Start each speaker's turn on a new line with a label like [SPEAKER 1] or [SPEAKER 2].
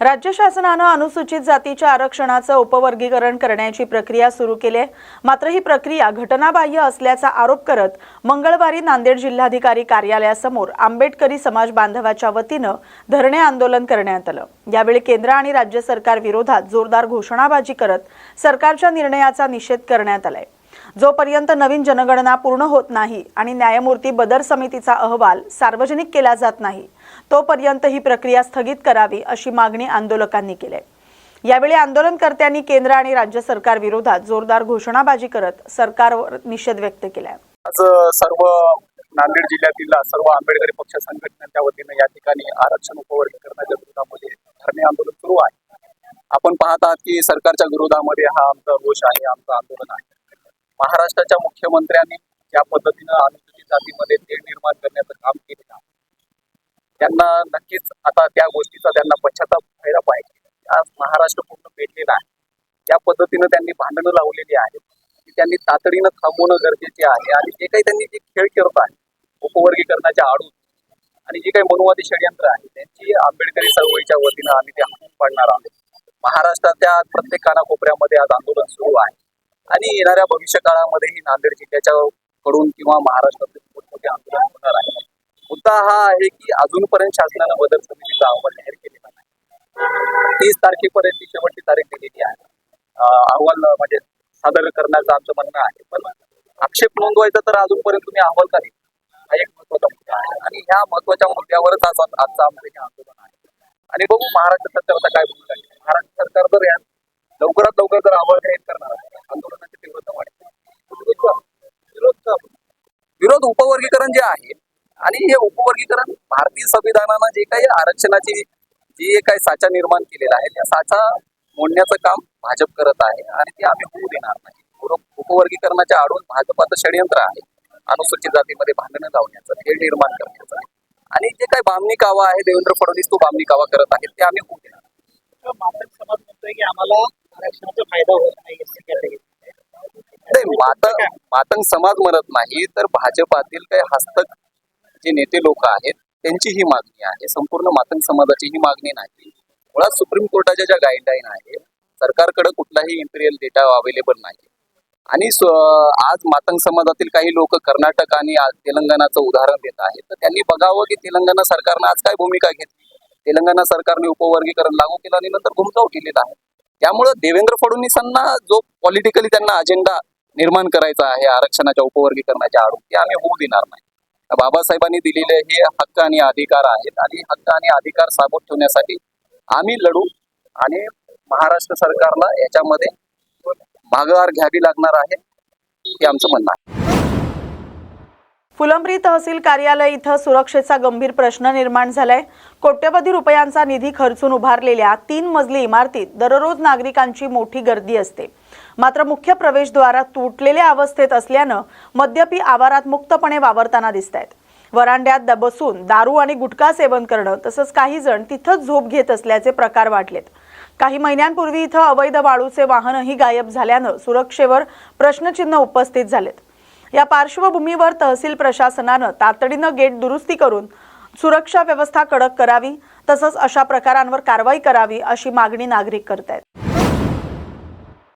[SPEAKER 1] राज्य शासनाने अनुसूचित जातीच्या आरक्षणाचं उपवर्गीकरण करण्याची प्रक्रिया सुरू केली आहे। मात्र ही प्रक्रिया घटनाबाह्य असल्याचा आरोप करत मंगळवारी नांदेड जिल्हाधिकारी कार्यालयासमोर आंबेडकरी समाज बांधवाच्या वतीने धरणे आंदोलन करण्यात आलं। यावेळी केंद्र आणि राज्य सरकार विरोधात जोरदार घोषणाबाजी करत सरकारच्या निर्णयाचा निषेध करण्यात आलाय। जोपर्यंत नवीन जनगणना पूर्ण होत नाही आणि न्यायमूर्ती बदर समितीचा अहवाल सार्वजनिक केला जात नाही तोपर्यंत ही प्रक्रिया स्थगित करावी अशी मागणी आंदोलकांनी केली आहे। यावेळी आंदोलनकर्त्यांनी केंद्र आणि राज्य सरकार विरोधात जोरदार घोषणाबाजी करत सरकारवर निषेध व्यक्त केला आहे।
[SPEAKER 2] आज सर्व नांदेड जिल्ह्यातील सर्व आंबेडकरी पक्ष संघटनांच्या वतीने या ठिकाणी आरक्षण उपवर्गीकरणाच्या विरोधामध्ये धरणे आंदोलन सुरू आहे। आपण पाहत आहात की सरकारच्या विरोधामध्ये हा आमचा रोष आहे, आमचं आंदोलन आहे। महाराष्ट्राच्या मुख्यमंत्र्यांनी ज्या पद्धतीने अनुसूचित जातीमध्ये तेढ निर्माण करण्याचं काम केलेलं आहे त्यांना नक्कीच आता त्या गोष्टीचा त्यांना पश्चाताप व्हायला पाहिजे। आज महाराष्ट्र पूर्ण पेटलेला आहे, ज्या पद्धतीने त्यांनी भांडणं लावलेली आहेत ती त्यांनी तातडीनं थांबवणं गरजेचे आहे। आणि जे काही त्यांनी जे खेळ करत आहे उपवर्गीकरणाच्या आडून आणि जे काही मनुवादी षडयंत्र आहे त्यांची आंबेडकरी चळवळीच्या वतीनं आम्ही ते हाणून पाडणार आहोत। महाराष्ट्राच्या प्रत्येक कानाकोपऱ्यामध्ये आज आंदोलन सुरू आहे आणि येणाऱ्या भविष्य काळामध्येही नांदेड जिल्ह्याच्या कडून किंवा महाराष्ट्रातील मोठमोठे आंदोलन होणार आहे। मुद्दा हा आहे की अजूनपर्यंत शासनानं बदल समितीचा अहवाल जाहीर केलेला नाही। 30 तारखेपर्यंत शेवटची तारीख दिलेली आहे अहवाल म्हणजे सादर करण्याचं आमचं म्हणणं आहे। पण आक्षेप नोंदवायचा तर अजूनपर्यंत तुम्ही अहवाल का दिला, हा एक महत्वाचा मुद्दा आहे आणि ह्या महत्वाच्या मुद्द्यावरच आजचं आमचं हे आंदोलन आहे। आणि बघू महाराष्ट्र सरकारचा काय भूमिका आहे। महाराष्ट्र सरकार जर या लवकरात लवकर जर अहवाल जाहीर करणार आहे आंदोलनाची तीव्रता वाढेल। विरोध उपवर्गीकरण जे आहे आणि हे उपवर्गीकरण भारतीय संविधानानं जे काही आरक्षणाची जे काही साचा निर्माण केलेला आहे त्या साचा मोडण्याचं काम भाजप करत आहे आणि ते आम्ही होऊ देणार नाही। उपवर्गीकरणाच्या आडून भाजपाचं षडयंत्र आहे अनुसूचित जातीमध्ये भांडणं लावण्याचं, तेढ निर्माण करण्याचं आणि जे काही बामणी कावा आहे देवेंद्र फडणवीस तो बामणी कावा करत आहेत ते आम्ही होऊ देणार।
[SPEAKER 3] मातंग समाज म्हणतोय की आम्हाला आरक्षणाचा फायदा होत नाही।
[SPEAKER 2] मातंग समाज म्हणत नाही तर भाजपातील काही हस्तक जे नेते लोक आहेत त्यांची ही मागणी आहे। संपूर्ण मातंग समाजाची ही मागणी नाही। मुळात सुप्रीम कोर्टाच्या ज्या गाईडलाईन आहेत सरकारकडे कुठलाही इम्पिरियल डेटा अवेलेबल नाही आणि आज मातंग समाजातील काही लोक कर्नाटक आणि तेलंगणाचं उदाहरण देत आहेत तर त्यांनी बघावं की तेलंगणा सरकारनं आज काय भूमिका घेतली। तेलंगणा सरकारने उपवर्गीकरण लागू केलं आणि नंतर घुमजाव केलेला आहे। त्यामुळे देवेंद्र फडणवीसांना जो पॉलिटिकली त्यांना अजेंडा निर्माण करायचा आहे आरक्षणाच्या उपवर्गीकरणाच्या आडून ते आम्ही होऊ देणार नाही। बाबासाहेबांनी दिलेले हे हक्क आणि अधिकार आहेत आणि हक्क आणि अधिकार साबूत ठेवण्यासाठी आम्ही लढू आणि महाराष्ट्र सरकारला याच्यामध्ये माघार घ्यावी लागणार आहे हे आमचं म्हणणं आहे।
[SPEAKER 1] फुलंब्री तहसील कार्यालय इथं सुरक्षेचा गंभीर प्रश्न निर्माण झालाय। कोट्यवधी रुपयांचा निधी खर्चून उभारलेल्या 3 मजली इमारतीत दररोज नागरिकांची मोठी गर्दी असते। मात्र मुख्य प्रवेशद्वार तुटलेल्या अवस्थेत असल्यानं मद्यपी आवारात मुक्तपणे वावरताना दिसतायत। वरांड्यात बसून दारू आणि गुटखा सेवन करणं तसंच काही जण तिथंच झोप घेत असल्याचे प्रकार वाढलेत। काही महिन्यांपूर्वी इथं अवैध वाळूचे वाहनही गायब झाल्यानं सुरक्षेवर प्रश्नचिन्ह उपस्थित झालेत। या पार्श्वभूमीवर तहसील प्रशासनानं तातडीनं गेट दुरुस्ती करून सुरक्षा व्यवस्था कडक करावी तसंच अशा प्रकारांवर कारवाई करावी अशी मागणी नागरिक करतायत।